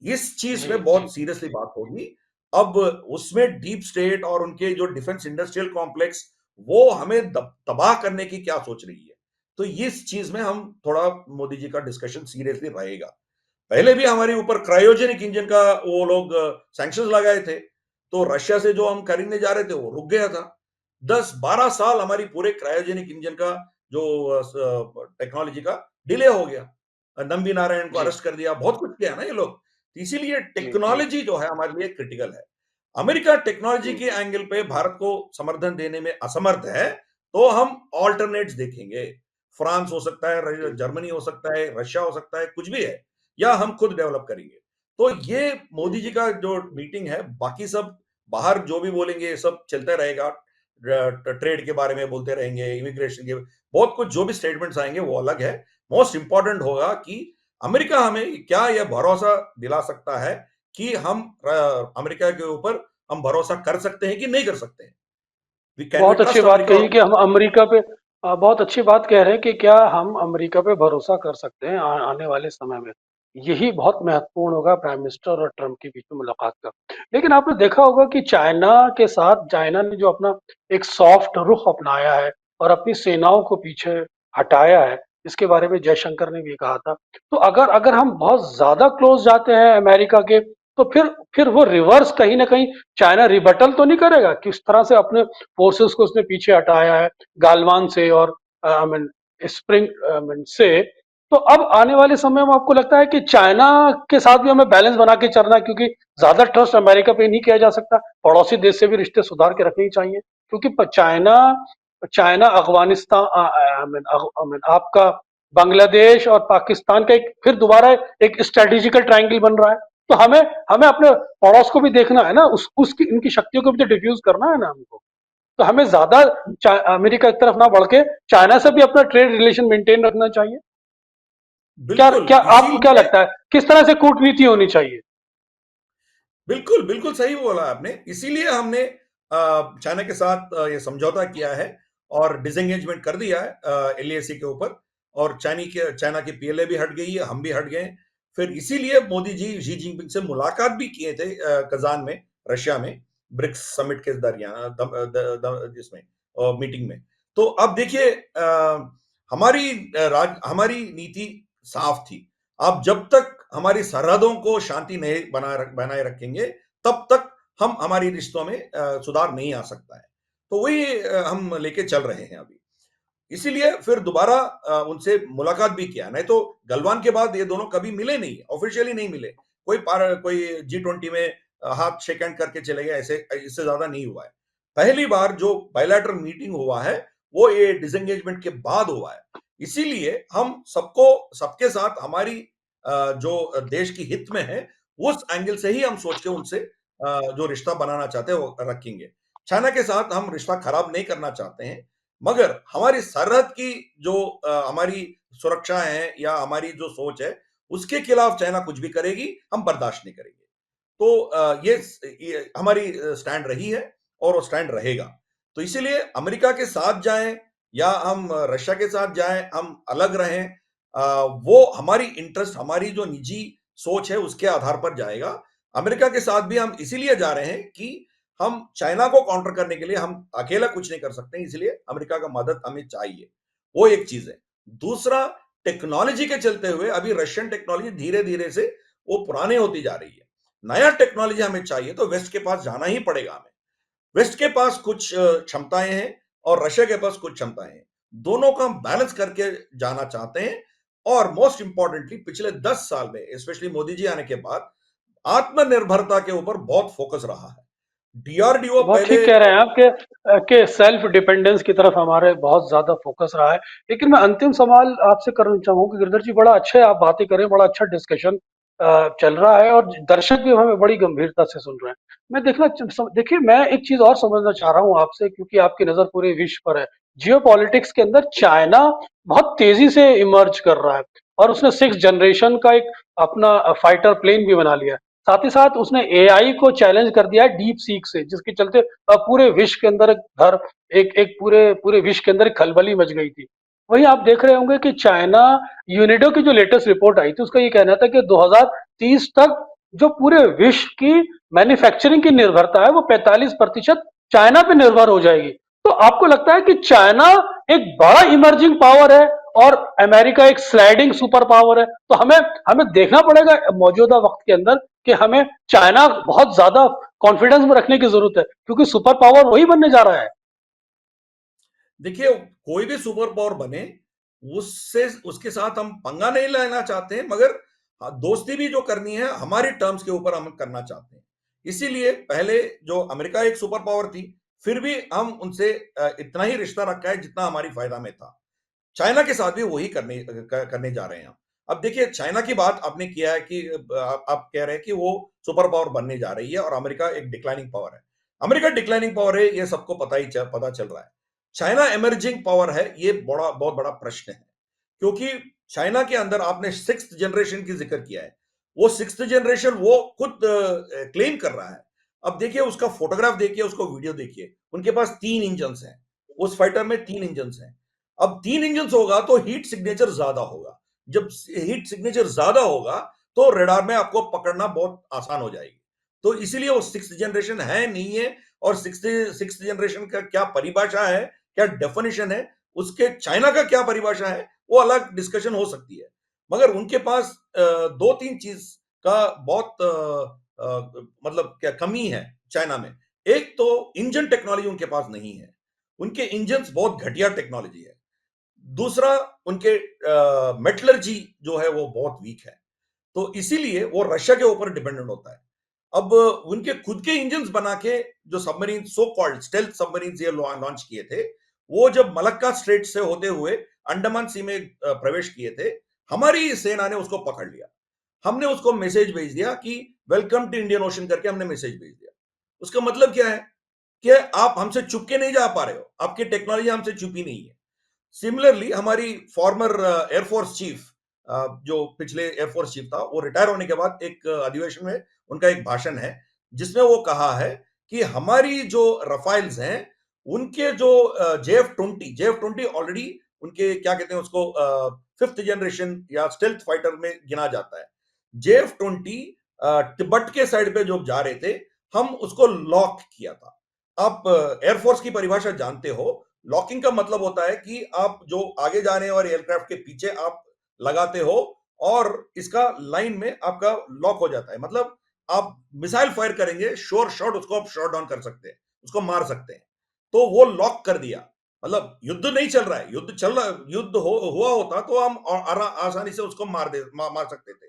B: इस चीज
A: जी,
B: में
A: जी,
B: बहुत सीरियसली बात होगी। अब उसमें डीप स्टेट और उनके जो डिफेंस इंडस्ट्रियल कॉम्प्लेक्स, वो हमें तबाह करने की क्या सोच रही है। तो इस चीज में हम थोड़ा मोदी जी का डिस्कशन सीरियसली रहेगा। पहले भी हमारे ऊपर क्रायोजेनिक इंजन का वो लोग सैंक्शन लगाए थे, तो रशिया से जो हम खरीदने जा रहे थे वो रुक गया था। 10-12 साल हमारी पूरे क्रायोजेनिक इंजन का जो टेक्नोलॉजी का डिले हो गया। नंबी नारायण को
A: जी,
B: अरेस्ट कर दिया, बहुत कुछ किया ना ये लोग। तो इसीलिए
A: जी, जी,
B: टेक्नोलॉजी जो है हमारे लिए क्रिटिकल है। अमेरिका टेक्नोलॉजी
A: जी,
B: के एंगल पे भारत को समर्थन देने में असमर्थ है, तो हम ऑल्टरनेट्स देखेंगे। फ्रांस हो सकता है,
A: जी,
B: जर्मनी हो सकता है, रशिया हो सकता है, कुछ भी है, या हम खुद डेवलप करेंगे। तो ये
A: जी,
B: मोदी जी का जो मीटिंग है, बाकी सब बाहर जो भी बोलेंगे ये सब चलता रहेगा। ट्रेड के बारे में बोलते रहेंगे, इमिग्रेशन के बहुत कुछ जो भी स्टेटमेंट्स आएंगे वो अलग है। मोस्ट इंपॉर्टेंट होगा कि अमेरिका हमें क्या यह भरोसा दिला सकता है कि हम अमेरिका के ऊपर हम भरोसा कर सकते हैं कि नहीं कर सकते हैं। वी कैन वी
A: बहुत अच्छी
B: ट्रस्ट
A: बात
B: अमेरिका
A: कही
B: और
A: कि हम अमेरिका पे बहुत अच्छी बात कह रहे हैं कि क्या हम अमेरिका पे भरोसा कर सकते हैं आने वाले समय में। यही बहुत महत्वपूर्ण होगा प्राइम मिनिस्टर और ट्रम्प के बीच में मुलाकात का। लेकिन आपने देखा होगा कि चाइना के साथ चाइना ने जो अपना एक सॉफ्ट रुख अपनाया है और अपनी सेनाओं को पीछे हटाया है, इसके बारे में जयशंकर ने भी कहा था। तो अगर अगर हम बहुत ज्यादा क्लोज जाते हैं अमेरिका के, तो फिर वो रिवर्स कहीं ना कहीं चाइना रिबटल तो नहीं करेगा। किस तरह से अपने फोर्सेस को उसने पीछे हटाया है गालवान से और I mean spring I mean से। तो अब आने वाले समय में आपको लगता है कि चाइना के साथ भी हमें बैलेंस बना के चलना है, क्योंकि ज्यादा ट्रस्ट अमेरिका पे नहीं किया जा सकता। पड़ोसी देश से भी रिश्ते सुधार के रखने ही चाहिए, क्योंकि China China Afghanistan I mean आपका बांग्लादेश और पाकिस्तान का एक फिर दोबारा एक स्ट्रेटेजिकल ट्रायंगल बन रहा है। तो हमें हमें अपने पड़ोस को भी देखना है ना, उसकी इनकी शक्तियों को भी तो डिफ्यूज करना है ना हमको। तो हमें ज्यादा अमेरिका की तरफ ना बढ़ के चाइना से भी अपना ट्रेड रिलेशन मेंटेन रखना चाहिए। क्या
B: बिल्कुल
A: क्या आपको क्या
B: इसीलिए
A: लगता है किस तरह से कूटनीति होनी चाहिए?
B: बिल्कुल, बिल्कुल सही बोला आपने। इसीलिए हमने चाइना के साथ ये समझौता किया है और डिसएंगेजमेंट कर दिया है एलएसी के ऊपर। और चाइना की पीएलए भी हट गई है, हम भी हट गए। फिर इसीलिए मोदी जी शी जिनपिंग से मुलाकात भी किए थे कजान में, रशिया में, ब्रिक्स समिट के दरियान जिसमें मीटिंग में। तो अब देखिए हमारी नीति साफ थी। अब जब तक हमारी सरहदों को शांति नहीं बनाए रखेंगे, तब तक हम हमारी रिश्तों में सुधार नहीं आ सकता है। तो वही हम लेके चल रहे हैं अभी। इसीलिए फिर दोबारा उनसे मुलाकात भी किया। नहीं तो गलवान के बाद ये दोनों कभी मिले नहीं, ऑफिशियली नहीं मिले। कोई G20 में हाथ शेक हैंड करके चले गए, ऐसे इससे ज्यादा नहीं हुआ है। पहली बार जो बायलैटरल मीटिंग हुआ है, वो ये डिसएंगेजमेंट के बाद हुआ है। इसीलिए हम सबके साथ हमारी जो देश की हित में है, उस एंगल से ही हम सोच के उनसे जो रिश्ता बनाना चाहते हैं वो रखेंगे। चाइना के साथ हम रिश्ता खराब नहीं करना चाहते हैं, मगर हमारी सरहद की जो हमारी सुरक्षा है या हमारी जो सोच है, उसके खिलाफ चाइना कुछ भी करेगी, हम बर्दाश्त नहीं करेंगे। तो ये हमारी स्टैंड रही है और वो स्टैंड रहेगा। तो इसीलिए अमेरिका के साथ जाएं या हम रशिया के साथ जाएं, हम अलग रहें, वो हमारी इंटरेस्ट, हमारी जो निजी सोच है उसके आधार पर जाएगा। अमेरिका के साथ भी हम इसीलिए जा रहे हैं कि हम चाइना को काउंटर करने के लिए हम अकेला कुछ नहीं कर सकते, इसलिए अमेरिका का मदद हमें चाहिए। वो एक चीज है। दूसरा, टेक्नोलॉजी के चलते हुए अभी रशियन टेक्नोलॉजी धीरे धीरे से वो पुराने होती जा रही है। नया टेक्नोलॉजी हमें चाहिए तो वेस्ट के पास जाना ही पड़ेगा हमें। वेस्ट के पास कुछ क्षमताएं हैं और रशिया के पास कुछ क्षमताएं हैं। दोनों का हम बैलेंस करके जाना चाहते हैं। और मोस्ट इंपॉर्टेंटली पिछले 10 साल में स्पेशली मोदी जी आने के बाद आत्मनिर्भरता के ऊपर बहुत फोकस रहा है। डीआरडीओ
A: बहुत
B: पहले
A: ठीक कह रहे हैं आप के सेल्फ डिपेंडेंस की तरफ हमारे बहुत ज्यादा फोकस रहा है। लेकिन मैं अंतिम सवाल आपसे करना चाहूंगा कि गिरधर जी, बड़ा अच्छे आप बातें करें, बड़ा अच्छा डिस्कशन चल रहा है और दर्शक भी हमें बड़ी गंभीरता से सुन रहे हैं। मैं देखिए, मैं एक चीज और समझना चाह रहा हूँ आपसे, क्योंकि आपकी नजर पूरे विश्व पर है। जियो पॉलिटिक्स के अंदर चाइना बहुत तेजी से इमर्ज कर रहा है। और उसने 6 जनरेशन का एक अपना फाइटर प्लेन भी बना लिया है। साथ ही साथ उसने एआई को चैलेंज कर दिया है डीप सीक से, जिसके चलते पूरे विश्व के अंदर एक पूरे पूरे विश्व के अंदर एक खलबली मच गई थी। वहीं आप देख रहे होंगे कि चाइना, यूनिडो की जो लेटेस्ट रिपोर्ट आई थी उसका ये कहना था कि 2030 तक जो पूरे विश्व की मैन्युफैक्चरिंग की निर्भरता है वो 45% चाइना पे निर्भर हो जाएगी। तो आपको लगता है कि चाइना एक बड़ा इमर्जिंग पावर है और अमेरिका एक स्लाइडिंग सुपर पावर है? तो हमें हमें देखना पड़ेगा मौजूदा वक्त के अंदर कि हमें चाइना बहुत ज्यादा कॉन्फिडेंस में रखने की जरूरत है, क्योंकि सुपर पावर वही बनने जा रहा है।
B: देखिए, कोई भी सुपर पावर बने, उससे उसके साथ हम पंगा नहीं लेना चाहते हैं, मगर दोस्ती भी जो करनी है हमारी टर्म्स के ऊपर हम करना चाहते हैं। इसीलिए पहले जो अमेरिका एक सुपर पावर थी, फिर भी हम उनसे इतना ही रिश्ता रखा है जितना हमारी फायदा में था। चाइना के साथ भी वही करने जा रहे हैं हम। अब देखिए, चाइना की बात आपने किया है कि आप कह रहे हैं कि वो सुपर पावर बनने जा रही है और अमेरिका एक डिक्लाइनिंग पावर है। अमेरिका डिक्लाइनिंग पावर है, ये सबको पता चल रहा है। चाइना इमर्जिंग पावर है, ये बहुत बड़ा प्रश्न है। क्योंकि चाइना के अंदर आपने सिक्स्थ जनरेशन की जिक्र किया है। वो सिक्स्थ जनरेशन वो खुद क्लेम कर रहा है। अब देखिए, उसका फोटोग्राफ देखिए, उसको वीडियो देखिए। उनके पास 3 इंजन हैं। उस फाइटर में 3 इंजन हैं। अब 3 इंजन होगा तो हीट सिग्नेचर ज्यादा होगा। जब हीट सिग्नेचर ज्यादा होगा तो रडार में आपको पकड़ना बहुत आसान हो जाएगी। तो इसीलिए वो सिक्स जनरेशन है नहीं है। और सिक्स जनरेशन का क्या परिभाषा है, क्या डेफिनेशन है, उसके चाइना का क्या परिभाषा है, वो अलग डिस्कशन हो सकती है। मगर उनके पास दो तीन चीज का बहुत मतलब क्या कमी है चाइना में। एक तो इंजन टेक्नोलॉजी उनके पास नहीं है। उनके इंजन बहुत घटिया टेक्नोलॉजी है। दूसरा, उनके मेटलर्जी जो है वो बहुत वीक है। तो इसीलिए वो रशिया के ऊपर डिपेंडेंट होता है। अब उनके खुद के इंजन बना के जो submarine so called stealth submarine ये लॉन्च किए थे, वो जब मलक्का स्ट्रेट से होते हुए अंडमान सी में प्रवेश किए थे, हमारी सेना ने उसको पकड़ लिया। हमने उसको मैसेज भेज दिया कि वेलकम टू इंडियन ओशन करके हमने मैसेज भेज दिया। उसका मतलब क्या है कि आप हमसे चुप के नहीं जा पा रहे हो, आपकी टेक्नोलॉजी हमसे चुपी नहीं है। सिमिलरली हमारी फॉर्मर एयरफोर्स चीफ, जो पिछले एयरफोर्स चीफ था, वो रिटायर होने के बाद एक अधिवेशन में उनका एक भाषण है जिसमें वो कहा है कि हमारी जो रफाइल्स हैं, उनके जो JF-20 ऑलरेडी उनके क्या कहते हैं उसको, फिफ्थ जनरेशन या स्टेल्थ फाइटर में गिना जाता है। JF-20 तिब्बत के साइड पे जो जा रहे थे, हम उसको लॉक किया था। आप एयरफोर्स की परिभाषा जानते हो। लॉकिंग का मतलब होता है कि आप जो आगे जाने और एयरक्राफ्ट के पीछे आप लगाते हो और इसका लाइन में आपका लॉक हो जाता है। मतलब आप मिसाइल फायर करेंगे, श्योर शॉट उसको आप शॉट डाउन कर सकते हैं, उसको मार सकते हैं। तो वो लॉक कर दिया। मतलब युद्ध नहीं चल रहा है, युद्ध हुआ होता तो हम आसानी से उसको मार सकते थे।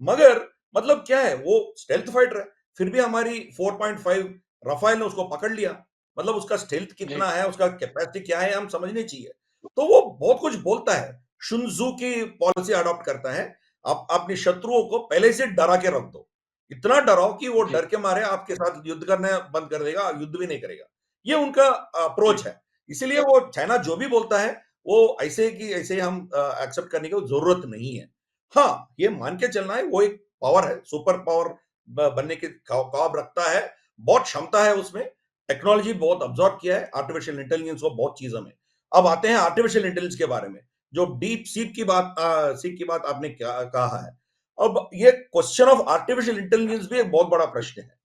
B: मगर मतलब क्या है, वो स्टेल्थ फाइटर है। फिर भी हमारी 4.5 रफाइल ने उसको पकड़ लिया। मतलब उसका स्टेल्थ
A: जी।
B: कितना है, उसका कैपेसिटी क्या है, हम समझने चाहिए। तो वो बहुत कुछ बोलता है। शुनजू की पॉलिसी अडॉप्ट करता है। आप अपने शत्रुओं को पहले से डरा के रख दो। इतना डराओ कि वो
A: जी।
B: डर के मारे आपके साथ युद्ध करना बंद कर देगा, युद्ध भी नहीं करेगा। ये उनका
A: जी।
B: अप्रोच है। इसीलिए वो चाइना जो भी बोलता है, वो ऐसे कि ऐसे हम एक्सेप्ट करने की जरूरत नहीं है। हाँ, ये मान के चलना है वो एक पावर है, सुपर पावर बनने के ख्वाब रखता है। बहुत क्षमता है उसमें। टेक्नोलॉजी बहुत अब्सॉर्ब किया है, आर्टिफिशियल इंटेलिजेंस को बहुत चीजों में। अब आते हैं आर्टिफिशियल इंटेलिजेंस के बारे में। जो डीप सीक की बात आपने क्या कहा है। अब ये क्वेश्चन ऑफ आर्टिफिशियल इंटेलिजेंस भी एक बहुत बड़ा प्रश्न है।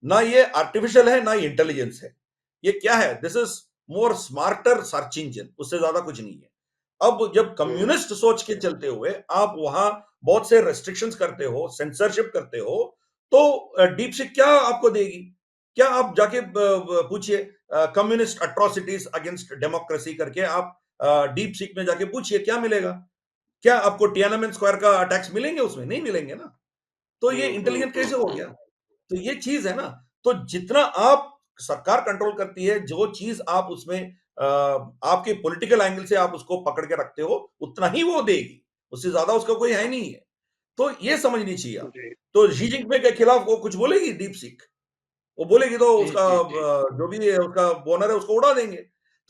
B: ना ये आर्टिफिशियल है, ना ये इंटेलिजेंस है। ये क्या है? This is more smarter search engine, उससे ज्यादा कुछ नहीं है। अब जब
A: हम्म।
B: कम्युनिस्ट सोच के चलते हुए आप वहां बहुत से रेस्ट्रिक्शंस करते हो, सेंसरशिप करते हो, तो डीप सीक क्या आपको देगी? क्या आप जाके पूछिए, कम्युनिस्ट अट्रोसिटीज अगेंस्ट डेमोक्रेसी करके आप डीप सीक में जाके पूछिए, क्या मिलेगा? क्या आपको टियानामेन स्क्वायर का अटैक्स मिलेंगे? उसमें नहीं मिलेंगे ना। तो ये इंटेलिजेंट कैसे हो गया? तो ये चीज है ना। तो जितना आप सरकार कंट्रोल करती है, जो चीज आप उसमें आपके पॉलिटिकल एंगल से आप उसको पकड़ के रखते हो, उतना ही वो देगी। उससे ज्यादा उसका कोई है नहीं है। तो ये समझनी चाहिए आप।
A: जी।
B: तो शी जिनपिंग के खिलाफ वो कुछ बोलेगी डीप सीक, वो बोलेगी तो
A: जी।
B: उसका
A: जी। जी।
B: जो भी है उसका बोनर है उसको उड़ा देंगे।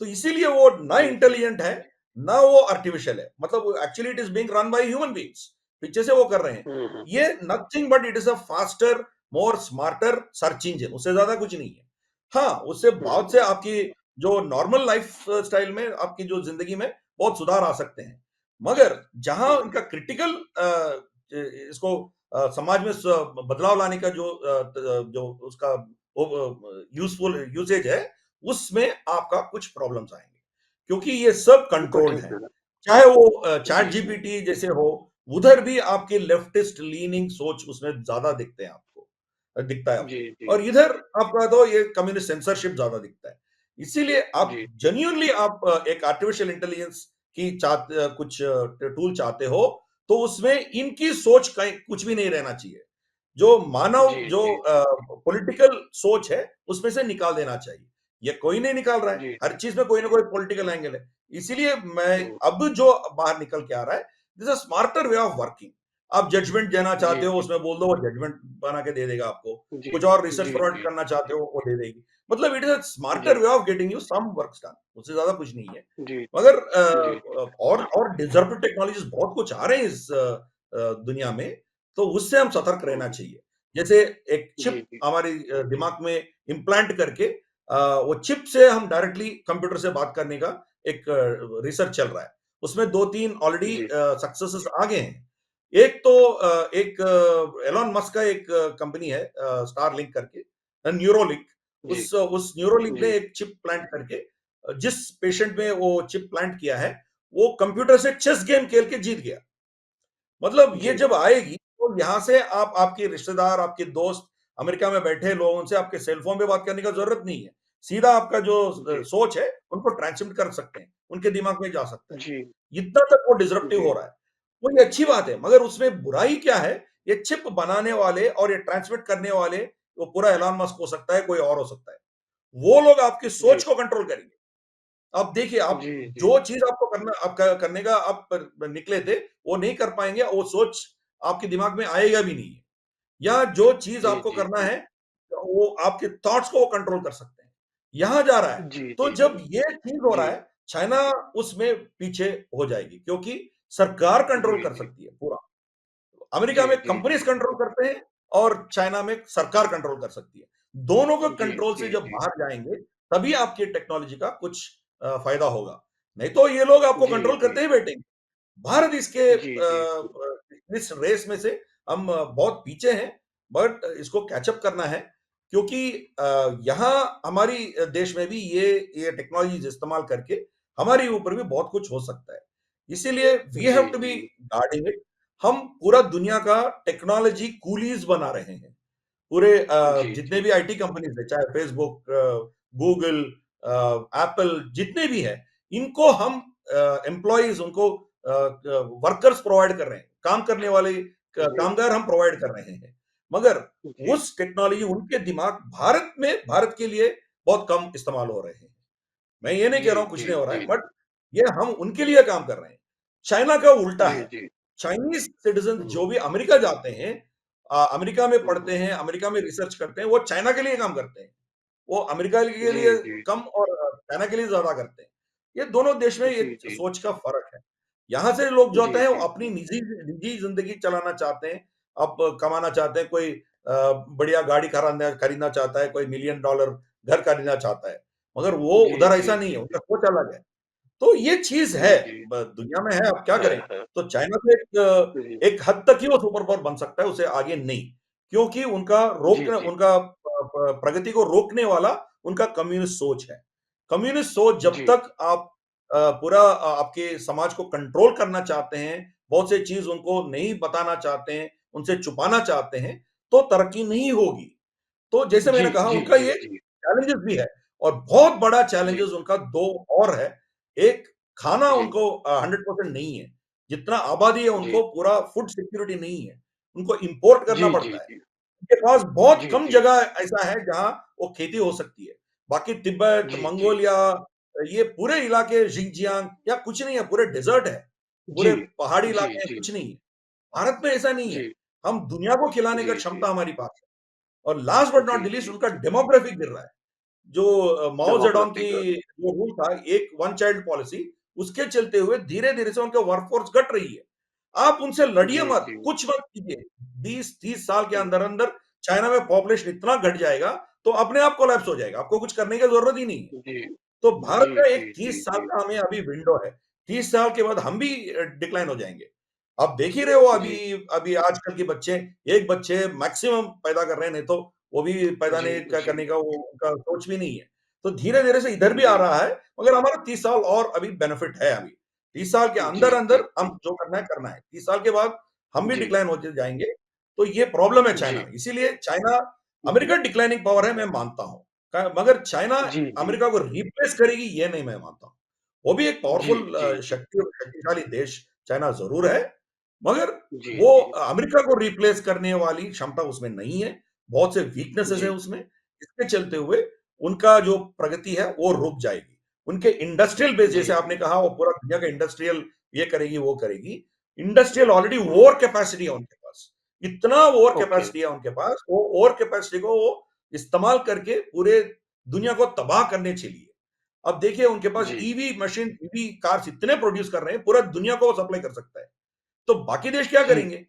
B: तो इसीलिए वो ना
A: जी।
B: इंटेलिजेंट है, ना वो आर्टिफिशियल है, मतलब actually it is being run by human beings, पीछे से वो कर रहे हैं।
A: हुँ, हुँ।
B: ये nothing but it is a faster, more smarter search engine, उससे ज्यादा कुछ नहीं है। हाँ, उससे
A: हुँ,
B: बहुत से
A: हुँ।
B: आपकी जो नॉर्मल लाइफ स्टाइल में, आपकी जो जिंदगी में बहुत सुधार आ सकते हैं, मगर जहां
A: हुँ,
B: इनका क्रिटिकल इसको समाज में बदलाव लाने का जो उसका यूजफुल यूसेज है, उसमें आपका कुछ प्रॉब्लम्स आएंगे, क्योंकि ये सब
A: वो तो
B: कंट्रोल्ड
A: ठीक
B: है।
A: है।
B: चाहे वो चैट
A: जी, जी।
B: जीपीटी जैसे हो, उधर भी आपकी लेफ्टिस्ट लीनिंग सोच उसमें ज्यादा दिखते हैं आपको, दिखता है
A: जी,
B: आपको।
A: जी।
B: और इधर आपका तो ये कम्युनिस्ट सेंसरशिप ज्यादा दिखता है। इसीलिए आप
A: जी,
B: जेन्युइनली आप एक आर्टिफिशियल इंटेलिजेंस की कुछ टूल चाहते हो, तो उसमें इनकी सोच कहीं कुछ भी नहीं रहना चाहिए। जो मानव
A: जी,
B: जो
A: जी।
B: पॉलिटिकल सोच है, उसमें से निकाल देना चाहिए। ये कोई नहीं निकाल रहा है,
A: जी,
B: हर
A: जी।
B: चीज में कोई ना कोई पॉलिटिकल एंगल है। इसीलिए मैं
A: हुँ।
B: अब जो बाहर निकल के आ रहा है, this a smarter way of working. आप जजमेंट देना
A: जी,
B: चाहते हो,
A: जी।
B: उसमें बोल दो, वो जजमेंट बना के दे देगा आपको।
A: जी,
B: कुछ और रिसर्च
A: जी,
B: प्रोवाइड
A: जी।
B: करना चाहते हो, वो दे देगी। मतलब इट इज अ स्मार्टर
A: जी,
B: way of getting you some work done, उससे ज्यादा कुछ नहीं है।
A: जी,
B: मगर
A: जी, जी।
B: और डिसरप्टिव टेक्नोलॉजीज बहुत कुछ आ रहे हैं इस दुनिया में, तो उससे हम सतर्क
A: हुँ,
B: रहना
A: हुँ।
B: चाहिए। जैसे एक
A: जी,
B: चिप
A: जी।
B: हमारी दिमाग में इम्प्लांट करके, वो चिप से हम डायरेक्टली कंप्यूटर से बात करने का एक रिसर्च चल रहा है। उसमें 2-3 ऑलरेडी
A: जी,
B: सक्सेसेस आ गए हैं। एक तो एक एलन मस्क का एक कंपनी है, स्टारलिंक करके, न्यूरोलिंक।
A: जी,
B: उस न्यूरोलिंक ने
A: जी,
B: एक चिप प्लांट करके, जिस पेशेंट में वो चिप प्लांट किया है, वो कंप्यूटर से चेस गेम खेल के जीत गया। मतलब ये
A: जी,
B: जब आएगी, तो यहाँ से आप आपके रिश्तेदार, आपके दोस्त, अमेरिका में बैठे लोग, उनसे आपके सेल फोन पे बात करने का जरूरत नहीं है। सीधा आपका जो
A: जी,
B: सोच है, उनको ट्रांसमिट कर सकते हैं, उनके दिमाग में जा सकता है।
A: जी,
B: इतना तक वो डिसरप्टिव
A: जी,
B: हो रहा है। वो ये अच्छी बात है, मगर उसमें बुराई क्या है? ये चिप बनाने वाले और ये ट्रांसमिट करने वाले, वो पूरा एलन मस्क हो सकता है, कोई और हो सकता है। वो लोग आपकी
A: जी,
B: सोच को कंट्रोल करेंगे। आप देखिए, आप
A: जी, जी,
B: जो चीज़ आपको करना, आपका करने का आप निकले थे, वो नहीं कर पाएँगे, वो सोच आपके दिमाग में आएगा भी नहीं है। या जो चीज़
A: जी,
B: आपको
A: जी,
B: करना
A: जी,
B: है, वो आपके थॉट्स को वो कंट्रोल कर सकते हैं। यहाँ जा रहा है।
A: जी,
B: तो
A: जी,
B: जब ये चीज़ हो रहा
A: जी,
B: है, चाइना उसमें पीछे हो जाएगी, क्योंकि सरकार कंट्रोल
A: जी,
B: कर
A: जी,
B: सकती है पूरा। अमेरिका
A: जी,
B: में
A: जी,
B: कंपनीज
A: जी,
B: कंट्रोल करते हैं, और चाइना में सरकार कंट्रोल कर सकती है। दोनों को
A: जी,
B: कंट्रोल से
A: जी,
B: जब
A: जी,
B: बाहर जाएँगे, तभी आपकी टेक्नोलॉजी का कुछ फ़ायदा होगा। नहीं तो ये लोग आपको
A: जी,
B: कंट्रोल
A: जी,
B: करते ही बैठेंगे। भारत
A: जी, जी,
B: इस रेस में से हम बहुत पीछे हैं, बट इसको कैचअप करना है, क्योंकि यहाँ हमारी देश में भी ये टेक्नोलॉजीज इस्तेमाल करके हमारे ऊपर भी बहुत कुछ हो सकता है। इसीलिए वी
A: जी,
B: have to be guarding it. हम पूरा दुनिया का टेक्नोलॉजी कूलीज बना रहे हैं। पूरे
A: जी,
B: जितने
A: जी,
B: भी आईटी कंपनीज है, चाहे फेसबुक, गूगल, एप्पल, जितने भी हैं, इनको हम एम्प्लॉइज, उनको वर्कर्स प्रोवाइड कर रहे हैं, काम करने वाले
A: जी,
B: कामगार हम प्रोवाइड कर रहे हैं। मगर
A: जी,
B: उस टेक्नोलॉजी, उनके दिमाग भारत के लिए बहुत कम इस्तेमाल हो रहे हैं। मैं ये नहीं कह
A: जी,
B: रहा हूँ कुछ
A: जी,
B: नहीं हो रहा है,
A: जी,
B: बट ये हम उनके लिए काम कर रहे हैं। चाइना का उल्टा
A: जी,
B: है।
A: जी।
B: चाइनीज सिटीजन
A: हुँ,
B: जो भी अमेरिका जाते हैं, अमेरिका में
A: हुँ,
B: पढ़ते हैं, अमेरिका में रिसर्च करते हैं, वो चाइना के लिए काम करते हैं। वो अमेरिका के
A: जी,
B: लिए
A: जी,
B: कम, और चाइना के लिए ज्यादा करते हैं। ये दोनों देश में ये
A: जी, जी,
B: सोच का फर्क है। यहाँ से लोग जो होते
A: जी,
B: हैं, वो
A: जी,
B: अपनी निजी निजी जिंदगी चलाना चाहते हैं, अब कमाना चाहते हैं। कोई बढ़िया गाड़ी खरीदना खरीदना चाहता है, कोई $1,000,000 घर खरीदना चाहता है, मगर वो
A: जी,
B: उधर
A: जी,
B: ऐसा नहीं है,
A: जी,
B: उनका सोच अलग है। तो ये चीज
A: जी,
B: है,
A: जी,
B: दुनिया में है, अब क्या करें?
A: है।
B: तो चाइना तो
A: जी,
B: एक हद तक ही वो सुपर पावर बन सकता है, उसे आगे नहीं। क्योंकि
A: जी, जी,
B: उनका प्रगति को रोकने वाला उनका कम्युनिस्ट सोच है। कम्युनिस्ट सोच जब
A: जी,
B: तक आप पूरा आपके समाज को कंट्रोल करना चाहते हैं, बहुत से चीज उनको नहीं बताना चाहते हैं, उनसे छुपाना चाहते हैं, तो तरक्की नहीं होगी। तो जैसे
A: जी,
B: मैंने कहा,
A: जी,
B: उनका
A: जी,
B: ये
A: जी,
B: चैलेंजेस भी है, और बहुत बड़ा
A: जी,
B: चैलेंजेस उनका 2 और है। एक, खाना
A: जी,
B: उनको 100% नहीं है। जितना आबादी है,
A: जी,
B: उनको पूरा फूड सिक्योरिटी नहीं है। उनको इंपोर्ट करना
A: जी, जी,
B: पड़ता है। उनके पास बहुत
A: जी,
B: कम
A: जी,
B: जगह ऐसा है जहाँ वो खेती हो सकती है। बाकी तिब्बत,
A: जी, जी,
B: मंगोलिया, ये पूरे इलाके, ज़िंजियांग, या कुछ नहीं है, पूरे डेज़र्ट है।
A: जी,
B: पूरे पहाड़ी
A: जी,
B: इलाके हैं,
A: जी,
B: कुछ नहीं है। भारत में ऐसा नहीं है।
A: जी,
B: हम दुनिया को खिलाने का
A: जी,
B: क्षमता हमारी पास है। और लास्ट बट नॉट
A: जी,
B: द लीस्ट,
A: जी,
B: उनका डेमोग्राफिक गिर रहा है। जो माओ जेडोंग की
A: डेमोग्राफी का
B: जो रूल था, एक वन चाइल्ड पॉलिसी, उसके चलते हुए धीरे-धीरे से उनका वर्कफ़ोर्स घट रही है। आप उनसे लड़िए
A: जी,
B: मत,
A: जी।
B: कुछ मत कीजिए। 20-30 साल के
A: जी,
B: अंदर-अंदर चाइना में पॉपुलेशन इतना घट जाएगा, तो अपने आप कोलैप्स हो जाएगा। आपको कुछ करने की ज़रूरत ही नहीं है।
A: जी।
B: तो भारत
A: जी,
B: का
A: जी,
B: एक
A: जी,
B: 30 साल
A: जी।
B: का हमें अभी विंडो है। 30 साल के बाद हम भी डिक्लाइन हो जाएँगे। आप देख ही रहे हो अभी
A: जी,
B: अभी आजकल के बच्चे, 1 बच्चे मैक्सिमम पैदा कर रहे हैं, नहीं तो वो भी पैदा
A: जी,
B: नहीं क
A: जी,
B: करने का वो उनका सोच भी नहीं है। तो धीरे-धीरे से इधर भी आ
A: जी,
B: रहा है, मगर हमारा 30 साल और अभी बेनिफिट है अभी। 30 साल के
A: जी, जी,
B: अंदर-अंदर
A: जी,
B: हम जो करना है। 30 साल के बाद हम भी
A: जी,
B: डिक्लाइन होते जाएँगे। तो ये प्रॉब्लम है चाइना
A: जी,
B: में। इसीलिए चाइना
A: जी,
B: अमेरिका डिक्लाइनिंग पावर है, मैं मानता हूँ। मगर चाइना
A: जी, जी,
B: अमेरिका को रिप्लेस करेगी ये नहीं मैं मानता हूँ। वो भी एक
A: जी,
B: पावरफुल
A: जी, जी,
B: शक्ति और शक्तिशाली देश चाइना ज़रूर है, मगर
A: जी,
B: वो
A: जी,
B: अमेरिका को रिप्लेस करने वाली क्षमता उसमें नहीं है। बहुत से वीकनेसेस है
A: जी,
B: उसमें, इसके चलते हुए उनका जो प्रगति है वो रुक जाएगी। उनके इंडस्ट्रियल बेस
A: जी,
B: जैसे आपने
A: जी,
B: कहा वो पूरा दुनिया का इंडस्ट्रियल ये करेगी, वो करेगी। इंडस्ट्रियल ऑलरेडी
A: हुँ,
B: ओवर कैपेसिटी है उनके पास। इतना ओवर
A: ओके,
B: कैपेसिटी है उनके पास, वो ओवर कैपेसिटी को वो इस्तेमाल करके पूरे दुनिया को तबाह करने चली है। अब देखिए उनके पास
A: जी,
B: ईवी मशीन, ईवी कार्स इतने प्रोड्यूस कर रहे हैं, पूरा दुनिया को वो सप्लाई कर सकता है। तो बाकी देश क्या
A: जी,
B: करेंगे?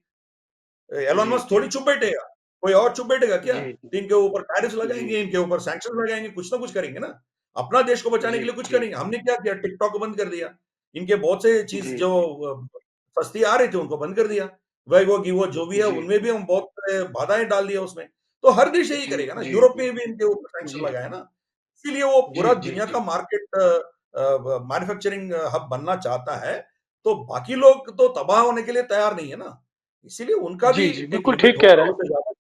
B: एलन
A: जी,
B: मस्क
A: जी,
B: थोड़ी चुप बैठेगा, कोई और चुप बैठेगा क्या?
A: जी,
B: तो इनके ऊपर टैरिफ्स
A: जी,
B: लगाएँगे, इनके ऊपर सैंक्शंस लगाएँगे, कुछ ना कुछ करेंगे ना। अपना देश को बचाने
A: जी,
B: के लिए कुछ
A: जी,
B: करेंगे। हमने क्या किया, टिकटॉक को बंद कर दिया। इनके बहुत से चीज़
A: जी,
B: जो सस्ती आ रही थी उनको बंद कर दिया। वैभव, गिवो जो भी है
A: जी,
B: उनमें भी हम बहुत बाधाएँ डाल दिया उसमें। तो हर देश यही
A: जी,
B: करेगा ना,
A: जी,
B: यूरोप
A: जी,
B: में भी इनके ऊपर सैंक्शन
A: जी,
B: लगाया ना। इसीलिए वो
A: जी,
B: पूरा
A: जी,
B: दुनिया का
A: जी,
B: मार्केट मैन्युफैक्चरिंग हब बनना चाहता है, तो बाकी लोग तो तबाह होने के लिए तैयार नहीं है ना। इसीलिए उनका भी
A: जी, जी,
B: एक
A: बिल्कुल
B: लिमिट
A: ठीक कह
B: होगा,
A: रहे हैं।
B: उससे ज़्यादा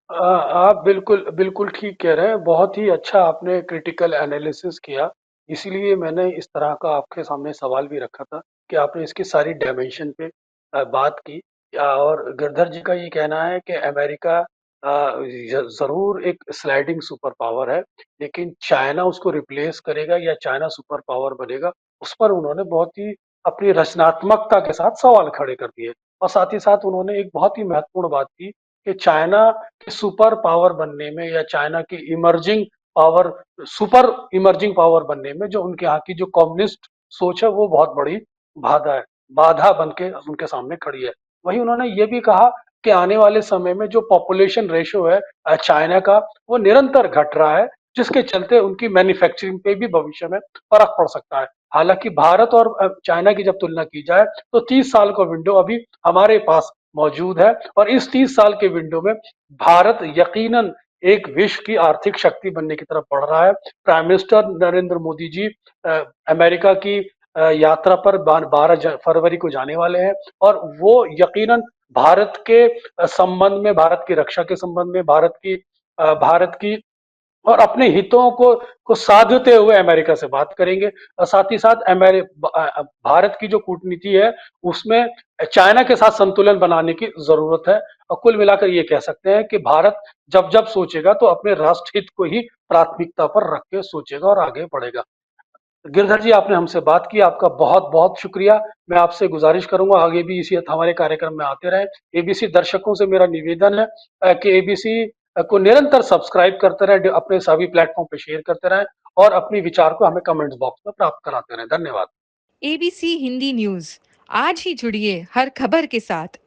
A: आप बिल्कुल बिल्कुल ठीक कह रहे हैं। बहुत ही अच्छा आपने क्रिटिकल एनालिसिस किया। इसीलिए मैंने इस तरह का आपके सामने सवाल भी रखा था कि आपने इसकी सारी डायमेंशन पे बात की। और गिरधर जी का ये कहना है कि अमेरिका ज़रूर एक स्लाइडिंग सुपर पावर है, लेकिन चाइना उसको रिप्लेस करेगा या चाइना सुपर पावर बनेगा, उस पर उन्होंने बहुत ही अपनी रचनात्मकता के साथ सवाल खड़े कर दिए। और साथ ही साथ उन्होंने एक बहुत ही महत्वपूर्ण बात की कि चाइना के सुपर पावर बनने में या चाइना की emerging power super emerging power बनने में जो उनके यहाँ की जो कम्युनिस्ट सोच है वो बहुत बड़ी बाधा बन के उनके सामने खड़ी है। वहीं उन्होंने ये भी कहा कि आने वाले समय में जो पॉपुलेशन रेशो है चाइना का वो निरंतर घट रहा है, जिसके चलते उनकी मैन्युफैक्चरिंग पे भी भविष्य में फर्क पड़ सकता है। हालांकि भारत और चाइना की जब तुलना की जाए तो 30 साल का विंडो अभी हमारे पास मौजूद है और इस 30 साल के विंडो में भारत यकीनन एक विश्व की आर्थिक शक्ति बनने की तरफ बढ़ रहा है। Prime minister Narendra Modi ji America की यात्रा पर 12 फरवरी को जाने वाले हैं और वो यकीनन भारत के संबंध में, भारत की रक्षा के संबंध में, भारत की और अपने हितों को साधते हुए अमेरिका से बात करेंगे और साथ ही साथ भारत की जो कूटनीति है उसमें चाइना के साथ संतुलन बनाने की जरूरत है। और कुल मिलाकर ये कह सकते हैं कि भारत जब जब सोचेगा तो अपने राष्ट्र हित को ही प्राथमिकता पर रख के सोचेगा और आगे बढ़ेगा। गिरधर जी, आपने हमसे बात की, आपका बहुत बहुत शुक्रिया। मैं आपसे गुजारिश करूंगा आगे भी इसी हमारे कार्यक्रम में आते रहें। एबीसी दर्शकों से मेरा निवेदन है कि एबीसी को निरंतर सब्सक्राइब करते रहें, अपने सभी प्लेटफॉर्म पे शेयर करते रहें और अपनी विचार को हमें कमेंट्स बॉक्स में प्राप्त कराते रहें। धन्यवाद।
C: एबीसी हिंदी न्यूज आज ही जुड़िए हर खबर के साथ।